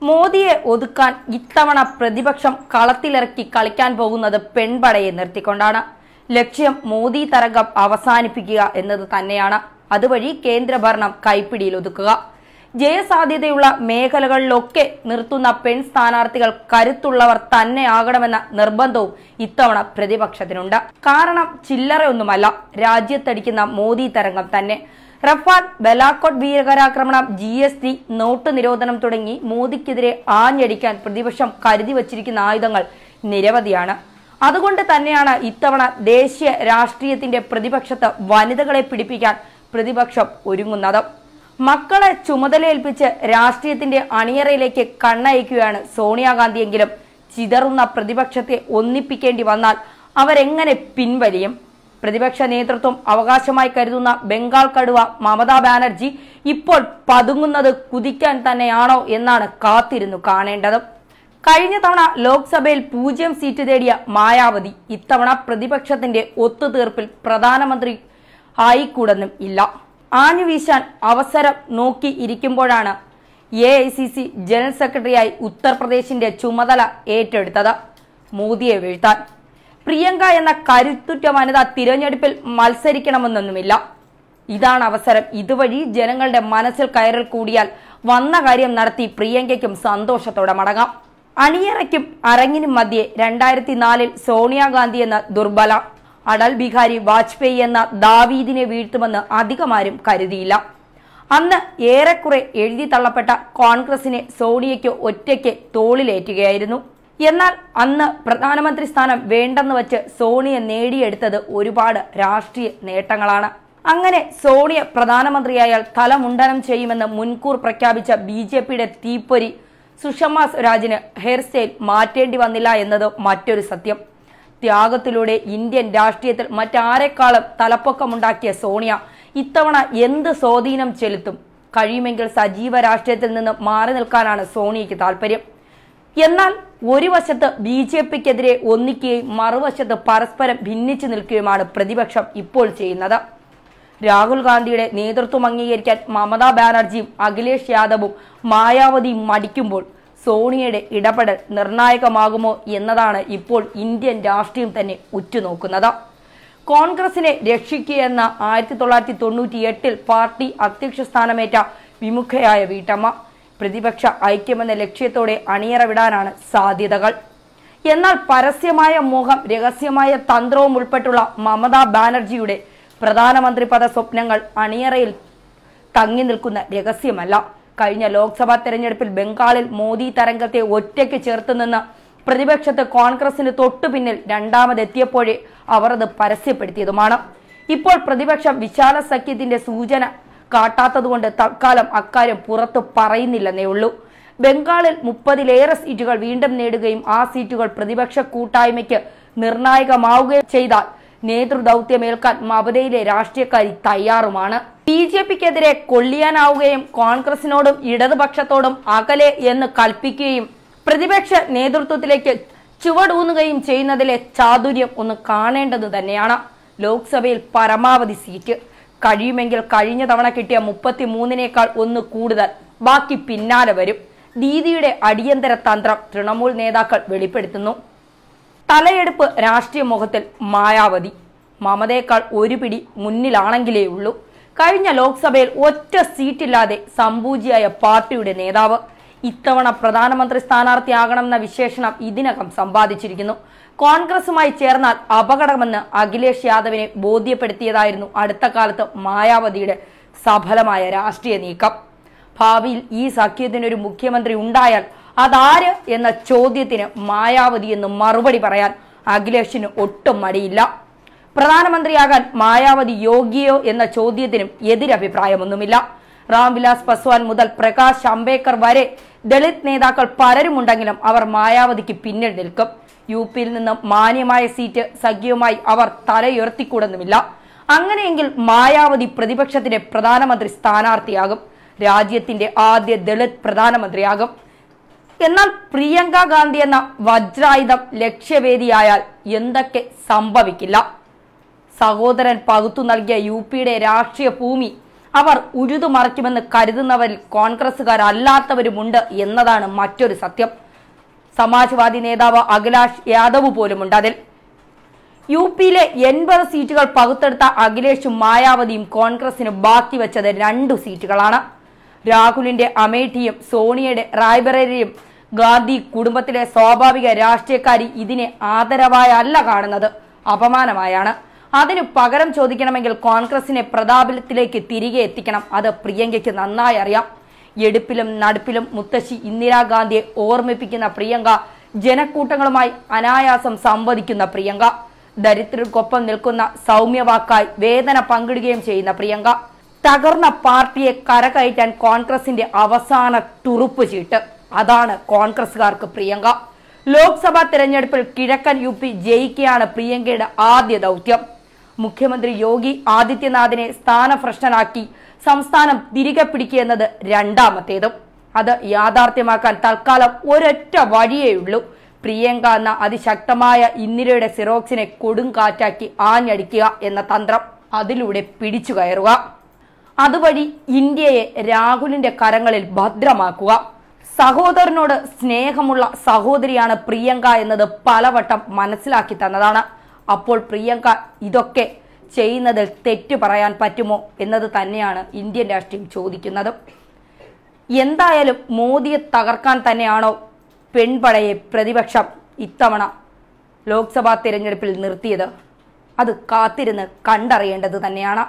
മോദിയെ ഒതുക്കാൻ ഇത്തവണ പ്രതിപക്ഷം കളത്തിലിറക്കി കളിക്കാൻ പോകുന്നത് പെൺപടയെ നിർത്തിക്കൊണ്ടാണ്. ലക്ഷ്യം മോദി തരംഗം അവസാനിപ്പിക്കുക എന്നത് തന്നെയാണ്. അതുവഴി കേന്ദ്രഭരണം കൈപ്പിടിയിൽ ഒതുക്കുക. ജയസാധ്യതയുള്ള മേഖലകളിലൊക്കെ നിർത്തുന്ന പെൺ സ്ഥാനാർത്ഥികൾ കരുത്തുള്ളവർ തന്നെയാകണമെന്ന നിർബന്ധവും ഇത്തവണ പ്രതിപക്ഷത്തിനുണ്ട്. കാരണം ചില്ലറയൊന്നുമല്ല, രാജ്യത്തടിക്കുന്ന മോദി തരംഗം തന്നെ. റഫാൽ, ബലാക്കോട്ട് ഭീകരാക്രമണം, GST, നോട്ട് നിരോധനം തുടങ്ങി മോദിക്കെതിരെ ആഞ്ഞടിക്കാൻ പ്രതിപക്ഷം കരുതി വച്ചിരിക്കുന്ന ആയുധങ്ങൾ നിരവധിയാണ്. അതുകൊണ്ട് തന്നെയാണ് ഇത്തവണ ദേശീയ രാഷ്ട്രീയത്തിന്റെ പ്രതിപക്ഷത്ത് വനിതകളെ പിടിപ്പിക്കാൻ പ്രതിപക്ഷം ഒരുങ്ങുന്നത്. മക്കളെ ചുമതലയേൽപ്പിച്ച് രാഷ്ട്രീയത്തിന്റെ അണിയറയിലേക്ക് കണ്ണയക്കുകയാണ് സോണിയാഗാന്ധിയെങ്കിലും ചിതറുന്ന പ്രതിപക്ഷത്തെ ഒന്നിപ്പിക്കേണ്ടി വന്നാൽ അവരെങ്ങനെ പിൻവലിയും? പ്രതിപക്ഷ നേതൃത്വം അവകാശമായി കരുതുന്ന ബംഗാൾ കടുവ മമതാ ബാനർജി ഇപ്പോൾ പതുങ്ങുന്നത് കുതിക്കാൻ തന്നെയാണോ എന്നാണ് കാത്തിരുന്നു കാണേണ്ടത്. കഴിഞ്ഞ തവണ ലോക്സഭയിൽ 0 സീറ്റ് നേടിയ മായാവതി ഇത്തവണ പ്രതിപക്ഷത്തിന്റെ ഒത്തുതീർപ്പിൽ പ്രധാനമന്ത്രി ആയിക്കൂടെന്നും ഇല്ല. ആഞ്ഞുവീശാൻ അവസരം നോക്കി ഇരിക്കുമ്പോഴാണ് AICC ജനറൽ സെക്രട്ടറിയായി ഉത്തർപ്രദേശിന്റെ ചുമതല ഏറ്റെടുത്തത്. മോദിയെ വീഴ്ത്താൻ പ്രിയങ്ക എന്ന കരുത്തുറ്റ വനിത തിരഞ്ഞെടുപ്പിൽ മത്സരിക്കണമെന്നൊന്നുമില്ല. ഇതാണ് അവസരം. ഇതുവഴി ജനങ്ങളുടെ മനസ്സിൽ കയറിൽ കൂടിയാൽ വന്ന കാര്യം നടത്തി പ്രിയങ്കയ്ക്കും സന്തോഷത്തോടെ മടങ്ങാം. അണിയറയ്ക്കും അരങ്ങിനും മധ്യേ 2004 സോണിയാഗാന്ധി എന്ന ദുർബല, അടൽ ബിഹാരി വാജ്പേയി എന്ന ദാവീദിനെ വീഴ്ത്തുമെന്ന് അധികമാരും കരുതിയില്ല. അന്ന് ഏറെക്കുറെ എഴുതി തള്ളപ്പെട്ട കോൺഗ്രസിനെ സോണിയയ്ക്ക് ഒറ്റയ്ക്ക് തോളിലേറ്റുകയായിരുന്നു. എന്നാൽ അന്ന് പ്രധാനമന്ത്രി സ്ഥാനം വേണ്ടെന്ന് വച്ച് സോണിയ നേടിയെടുത്തത് ഒരുപാട് രാഷ്ട്രീയ നേട്ടങ്ങളാണ്. അങ്ങനെ സോണിയ പ്രധാനമന്ത്രിയായാൽ തലമുണ്ടനം ചെയ്യുമെന്ന് മുൻകൂർ പ്രഖ്യാപിച്ച BJPയുടെ തീപ്പൊരി സുഷമ സ്വരാജിന് ഹെയർ സ്റ്റൈൽ മാറ്റേണ്ടി വന്നില്ല എന്നത് മറ്റൊരു സത്യം. ത്യാഗത്തിലൂടെ ഇന്ത്യൻ രാഷ്ട്രീയത്തിൽ മറ്റാരെക്കാളും തലപ്പൊക്കമുണ്ടാക്കിയ സോണിയ ഇത്തവണ എന്ത് സ്വാധീനം ചെലുത്തും? കഴിയുമെങ്കിൽ സജീവ രാഷ്ട്രീയത്തിൽ നിന്ന് മാറി നിൽക്കാനാണ് സോണിയയ്ക്ക് താല്പര്യം. എന്നാൽ ഒരു വശത്ത് BJPക്കെതിരെ ഒന്നിക്കുകയും മറുവശത്ത് പരസ്പരം ഭിന്നിച്ചു നിൽക്കുകയുമാണ് പ്രതിപക്ഷം ഇപ്പോൾ ചെയ്യുന്നത്. രാഹുൽ ഗാന്ധിയുടെ നേതൃത്വം അംഗീകരിക്കാൻ മമതാ ബാനർജിയും അഖിലേഷ് യാദവും മായാവതിയും മടിക്കുമ്പോൾ സോണിയയുടെ ഇടപെടൽ നിർണായകമാകുമോ എന്നതാണ് ഇപ്പോൾ ഇന്ത്യൻ രാഷ്ട്രീയം തന്നെ ഉറ്റുനോക്കുന്നത്. കോൺഗ്രസിനെ രക്ഷിക്കുകയെന്ന 1998 പാർട്ടി അധ്യക്ഷ സ്ഥാനമേറ്റ വിമുഖയായ വീട്ടമ്മ പ്രതിപക്ഷ ഐക്യമെന്ന ലക്ഷ്യത്തോടെ അണിയറ വിടാനാണ് സാധ്യതകൾ. എന്നാൽ പരസ്യമായ മോഹം, രഹസ്യമായ തന്ത്രവും ഉൾപ്പെട്ടുള്ള മമതാ ബാനർജിയുടെ പ്രധാനമന്ത്രി പദ സ്വപ്നങ്ങൾ അണിയറയിൽ തങ്ങി നിൽക്കുന്ന രഹസ്യമല്ല. കഴിഞ്ഞ ലോക്സഭാ തെരഞ്ഞെടുപ്പിൽ ബംഗാളിൽ മോദി തരംഗത്തെ ഒറ്റയ്ക്ക് ചേർത്തുനിന്ന് പ്രതിപക്ഷത്ത് കോൺഗ്രസിന് തൊട്ടു പിന്നിൽ രണ്ടാമതെത്തിയപ്പോഴേ അവർ അത് പരസ്യപ്പെടുത്തിയതുമാണ്. ഇപ്പോൾ പ്രതിപക്ഷം വിശാല സഖ്യത്തിന്റെ സൂചന കാട്ടാത്തതുകൊണ്ട് തൽക്കാലം അക്കാര്യം പുറത്തു പറയുന്നില്ലെന്നേ ഉള്ളൂ. ബംഗാളിൽ 30-ലേറെ സീറ്റുകൾ വീണ്ടും നേടുകയും ആ സീറ്റുകൾ പ്രതിപക്ഷ കൂട്ടായ്മയ്ക്ക് നിർണായകമാവുകയും ചെയ്താൽ നേതൃദൗത്യമേൽക്കാൻ മമതയിലെ രാഷ്ട്രീയക്കാരി തയ്യാറുമാണ്. BJPക്കെതിരെ കൊള്ളിയാനാവുകയും കോൺഗ്രസിനോടും ഇടതുപക്ഷത്തോടും അകലെ എന്ന് കൽപ്പിക്കുകയും പ്രതിപക്ഷ നേതൃത്വത്തിലേക്ക് ചുവടൂന്നുകയും ചെയ്യുന്നതിലെ ചാതുര്യം ഒന്ന് കാണേണ്ടത് തന്നെയാണ്. ലോക്സഭയിൽ പരമാവധി സീറ്റ് കഴിയുമെങ്കിൽ കഴിഞ്ഞ തവണ കിട്ടിയ 33-നേക്കാൾ ഒന്ന് കൂടുതൽ, ബാക്കി പിന്നാലെ വരും. ദീദിയുടെ അടിയന്തര തന്ത്രം തൃണമൂൽ നേതാക്കൾ വെളിപ്പെടുത്തുന്നു. തലയെടുപ്പ് രാഷ്ട്രീയ മുഖത്തിൽ മായാവതി മമതയേക്കാൾ ഒരു പിടി മുന്നിലാണെങ്കിലേ ഉള്ളൂ. കഴിഞ്ഞ ലോക്സഭയിൽ ഒറ്റ സീറ്റില്ലാതെ സംപൂജിയായ പാർട്ടിയുടെ നേതാവ് ഇത്തവണ പ്രധാനമന്ത്രി സ്ഥാനാർത്ഥിയാകണമെന്ന വിശേഷണം ഇതിനകം സമ്പാദിച്ചിരിക്കുന്നു. കോൺഗ്രസുമായി ചേർന്നാൽ അപകടമെന്ന് അഖിലേഷ് യാദവിനെ ബോധ്യപ്പെടുത്തിയതായിരുന്നു അടുത്ത കാലത്ത് മായാവതിയുടെ സഫലമായ രാഷ്ട്രീയ നീക്കം. ഭാവിയിൽ ഈ സഖ്യത്തിനൊരു മുഖ്യമന്ത്രി ഉണ്ടായാൽ അതാര് എന്ന ചോദ്യത്തിന് മായാവതി എന്ന് മറുപടി പറയാൻ അഖിലേഷിന് ഒട്ടും മടിയില്ല. പ്രധാനമന്ത്രിയാകാൻ മായാവതി യോഗ്യയോ എന്ന ചോദ്യത്തിനും എതിരഭിപ്രായമൊന്നുമില്ല. രാംവിലാസ് പസ്വാൻ മുതൽ പ്രകാശ് അംബേദ്കർ വരെ ദളിത് നേതാക്കൾ പലരുമുണ്ടെങ്കിലും അവർ മായാവതിക്ക് പിന്നിൽ നിൽക്കും. UPയിൽ നിന്ന് മാന്യമായ സീറ്റ് സഖ്യവുമായി അവർ തലയുയർത്തിക്കൂടുന്നുമില്ല. അങ്ങനെയെങ്കിൽ മായാവതി പ്രതിപക്ഷത്തിന്റെ പ്രധാനമന്ത്രി സ്ഥാനാർത്ഥിയാകും. രാജ്യത്തിന്റെ ആദ്യ ദളിത് പ്രധാനമന്ത്രിയാകും. എന്നാൽ പ്രിയങ്ക ഗാന്ധി എന്ന വജ്രായുധം ലക്ഷ്യവേദിയായാൽ എന്തൊക്കെ സംഭവിക്കില്ല? സഹോദരൻ പകുത്തു നൽകിയ UPയുടെ രാഷ്ട്രീയ ഭൂമി അവർ ഉഴുതുമറിക്കുമെന്ന് കരുതുന്നവരിൽ കോൺഗ്രസുകാരല്ലാത്തവരുമുണ്ട് എന്നതാണ് മറ്റൊരു സത്യം. സമാജ്വാദി നേതാവ് അഖിലേഷ് യാദവ് പോലുമുണ്ട് അതിൽ. യു.പിയിലെ 80 സീറ്റുകൾ പകുത്തെടുത്ത അഖിലേഷും മായാവതിയും കോൺഗ്രസിന് ബാക്കി വെച്ചത് 2 സീറ്റുകളാണ്. രാഹുലിന്റെ അമേഠിയും സോണിയയുടെ റായ്ബറേലിയും ഗാന്ധി കുടുംബത്തിലെ സ്വാഭാവിക രാഷ്ട്രീയക്കാരി ഇതിനെ ആദരവായല്ല കാണുന്നത്, അപമാനമായാണ്. അതിന് പകരം ചോദിക്കണമെങ്കിൽ കോൺഗ്രസിനെ പ്രതാപത്തിലേക്ക് തിരികെ എത്തിക്കണം. അത് പ്രിയങ്കയ്ക്ക് നന്നായി അറിയാം. എടുപ്പിലും നടുപ്പിലും മുത്തശ്ശി ഇന്ദിരാഗാന്ധിയെ ഓർമ്മിപ്പിക്കുന്ന പ്രിയങ്ക, ജനക്കൂട്ടങ്ങളുമായി അനായാസം സംവദിക്കുന്ന പ്രിയങ്ക, ദരിദ്രർക്കൊപ്പം നിൽക്കുന്ന സൗമ്യവാക്കായി വേദന പങ്കിടുകയും ചെയ്യുന്ന പ്രിയങ്ക, തകർന്ന പാർട്ടിയെ കരകയറ്റാൻ കോൺഗ്രസിന്റെ അവസാന തുറുപ്പ് ചീട്ട്. അതാണ് കോൺഗ്രസുകാർക്ക് പ്രിയങ്ക. ലോക്സഭാ തെരഞ്ഞെടുപ്പിൽ കിഴക്കൻ യു.പി ജയിക്കുകയാണ് പ്രിയങ്കയുടെ ആദ്യ ദൗത്യം. മുഖ്യമന്ത്രി യോഗി ആദിത്യനാഥിനെ സ്ഥാനഭ്രഷ്ടനാക്കി സംസ്ഥാനം തിരികെ പിടിക്കുക രണ്ടാമത്തേതും. അത് യാഥാർത്ഥ്യമാക്കാൻ തൽക്കാലം ഒരൊറ്റ വഴിയേയുള്ളൂ. പ്രിയങ്ക എന്ന അതിശക്തമായ ഇന്ദിരയുടെ സിറോക്സിനെ കൊടുങ്കാറ്റാക്കി ആഞ്ഞടിക്കുക എന്ന തന്ത്രം. അതിലൂടെ പിടിച്ചു കയറുക. അതുവഴി ഇന്ത്യയെ രാഹുലിന്റെ കരങ്ങളിൽ ഭദ്രമാക്കുക. സഹോദരനോട് സ്നേഹമുള്ള സഹോദരിയാണ് പ്രിയങ്ക എന്നത് പലവട്ടം മനസ്സിലാക്കി തന്നതാണ്. അപ്പോൾ പ്രിയങ്ക ഇതൊക്കെ ചെയ്യുന്നതിൽ തെറ്റു പറയാൻ പറ്റുമോ എന്നത് തന്നെയാണ് ഇന്ത്യൻ രാഷ്ട്രീയം ചോദിക്കുന്നത്. എന്തായാലും മോദിയെ തകർക്കാൻ തന്നെയാണോ പെൺപടയെ പ്രതിപക്ഷം ഇത്തവണ ലോക്സഭാ തിരഞ്ഞെടുപ്പിൽ നിർത്തിയത്? അത് കാത്തിരുന്ന് കണ്ടറിയേണ്ടത് തന്നെയാണ്.